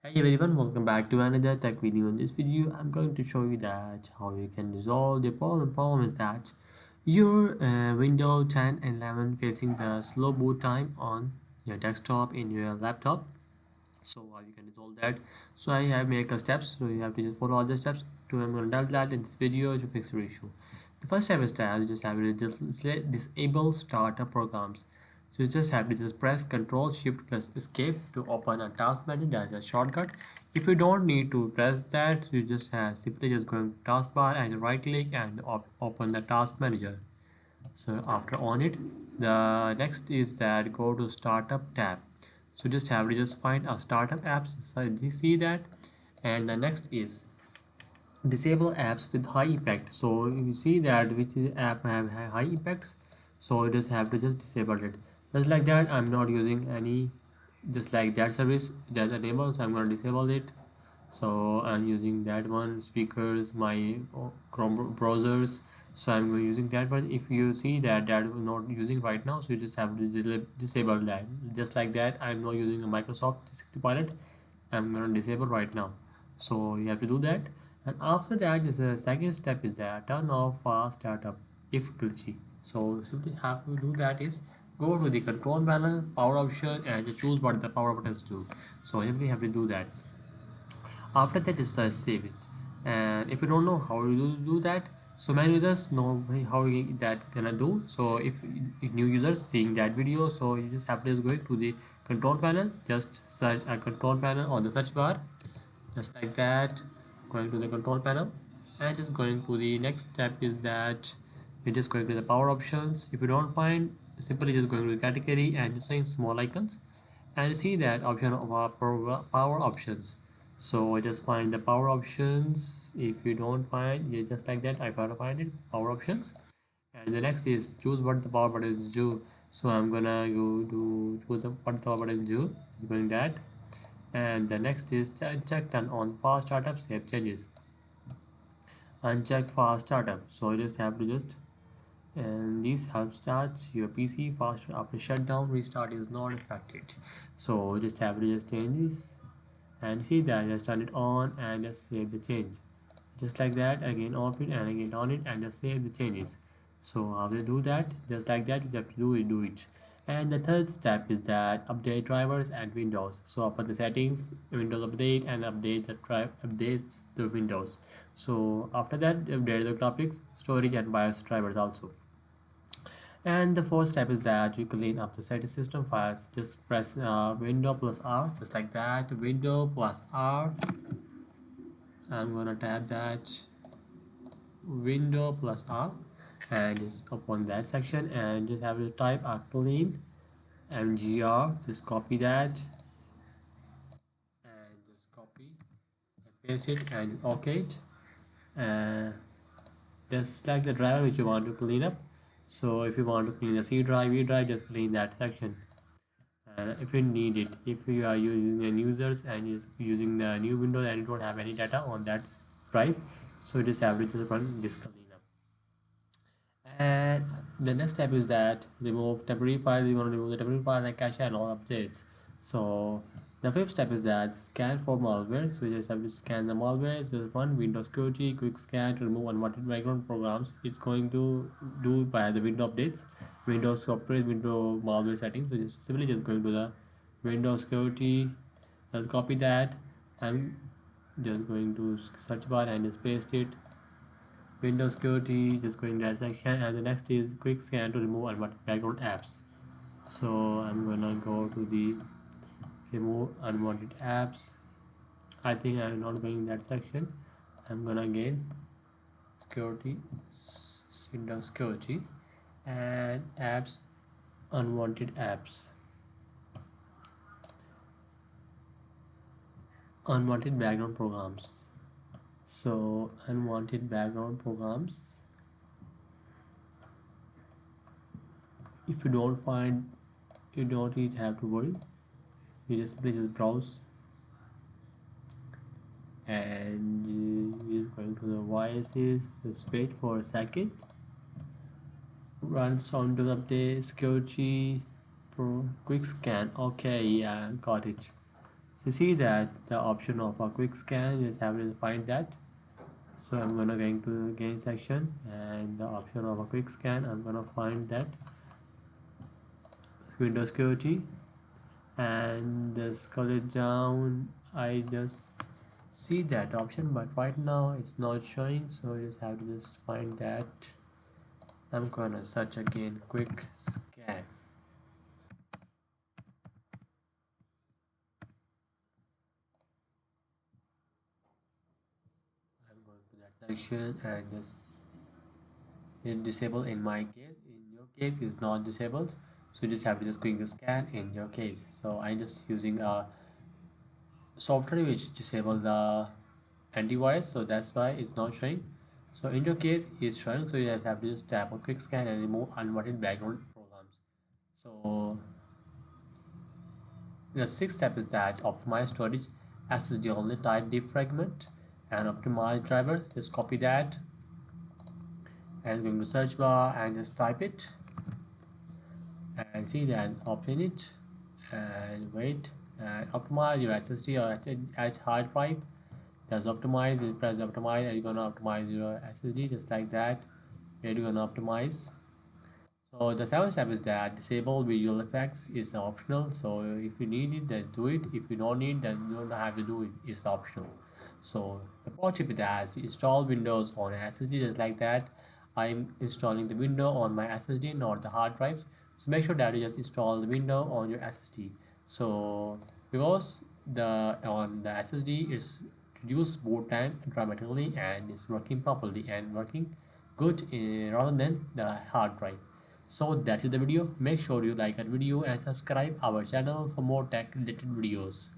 Hey everyone, welcome back to another tech video. In this video, I'm going to show you that how you can resolve the problem. Problem is that your Windows 10 and 11 facing the slow boot time on your desktop in your laptop. So how you can resolve that? So I have made a steps. So you have to just follow all the steps. To I'm going to tell that in this video to fix the issue. The first step is that you just have to just disable startup programs. So you just have to just press Ctrl Shift plus Escape to open a task menu. That's a shortcut. If you don't need to press that, you just simply just go to taskbar and right click and open the task manager. So after on it, the next is that go to startup tab. So just have to just find a startup apps. So you see that, and the next is disable apps with high impact. So you see that which app have high impacts, so you just have to just disable it. Just like that, I'm not using any, just like that service that's enabled, so I'm going to disable it. So I'm using that one, speakers, my Chrome browsers, so I'm going using that one. If you see that we're not using right now, so you just have to disable that. Just like that, I'm not using a Microsoft 360 Pilot, I'm going to disable right now. So you have to do that. And after that is the second step is that turn off fast startup if glitchy. So simply have to do that is go to the control panel, power option, and choose what the power buttons do. So simply have to do that. After that is save it. And if you don't know how you do that, so many users know how that gonna do. So if new users seeing that video, so you just have to just go to the control panel, just search a control panel on the search bar, just like that, going to the control panel, and just going to the next step is that you're just going to the power options. If you don't find, simply just going to the category and just saying small icons, and you see that option of our power options. So just find the power options. If you don't find, you just like that, I gotta find it, power options. And the next is choose what the power buttons do. So I'm gonna go to choose what the power buttons do, is going that. And the next is check turn on fast startup save changes. Uncheck fast startup. So you just have to just, and this helps start your PC faster after shutdown. Restart is not affected. So you just have to just change this and see that, just turn it on and just save the change. Just like that, again off it and again on it and just save the changes. So how to do that? Just like that, you have to do it. And the third step is that update drivers and windows. So open the settings, Windows update, and update the drive updates the windows. So after that, update the graphics, storage, and BIOS drivers also. And the fourth step is that you clean up the setting system files. Just press window plus R, just like that, window plus R. I'm gonna tap that window plus R and just open that section and just have to type a clean mgr. Just copy that and just copy and paste it and OK it. And just select the driver which you want to clean up. So if you want to clean the C drive, E drive, just clean that section. If you need it, if you are using an users and using the new Windows and you don't have any data on that drive, so just have to just run this cleanup. And the next step is that remove temporary file. You want to remove the temporary file like cache and all updates. So the fifth step is that scan for malware. So you just have to scan the malware. So run Windows security quick scan to remove unwanted background programs. It's going to do by the window updates, Windows software, window malware settings. So just simply just going to the Windows security, just copy that. I'm just going to search bar and just paste it. Windows security, just going to that section, and the next is quick scan to remove unwanted background apps. So I'm gonna go to the remove unwanted apps. I think I'm not going in that section. I'm gonna again security, Windows security, and apps, unwanted apps, unwanted background programs. So unwanted background programs, if you don't find, you don't need have to worry. You just simply just browse and just going to the voices. Just wait for a second. Run sound to update security pro quick scan. Okay, yeah, got it. So see that the option of a quick scan, just have to find that. So I'm gonna going to gain section and the option of a quick scan, I'm gonna find that Windows security and just scroll it down. I just see that option, but right now it's not showing, so you just have to just find that. I'm gonna search again quick scan. I'm going to that section and just disable in my case. In your case is not disabled, so you just have to just quick scan in your case. So I'm just using a software which disable the antivirus, so that's why it's not showing. So in your case it's showing, so you just have to just tap on quick scan and remove unwanted background programs. So the sixth step is that optimize storage SSD only type defragment and optimize drivers. Just copy that and going to search bar and just type it and see that open it and wait and optimize your SSD or H hard drive. Just optimize, you press optimize and you're gonna optimize your SSD just like that. You're gonna optimize. So the seventh step is that disable visual effects is optional. So if you need it, then do it. If you don't need, then you don't have to do it. It's optional. So the pro tip is that install Windows on SSD just like that. I'm installing the window on my SSD, not the hard drives. So make sure that you just install the window on your SSD. So because the on the SSD is reduce boot time dramatically and is working properly and working good rather than the hard drive. So that's it the video. Make sure you like our video and subscribe our channel for more tech related videos.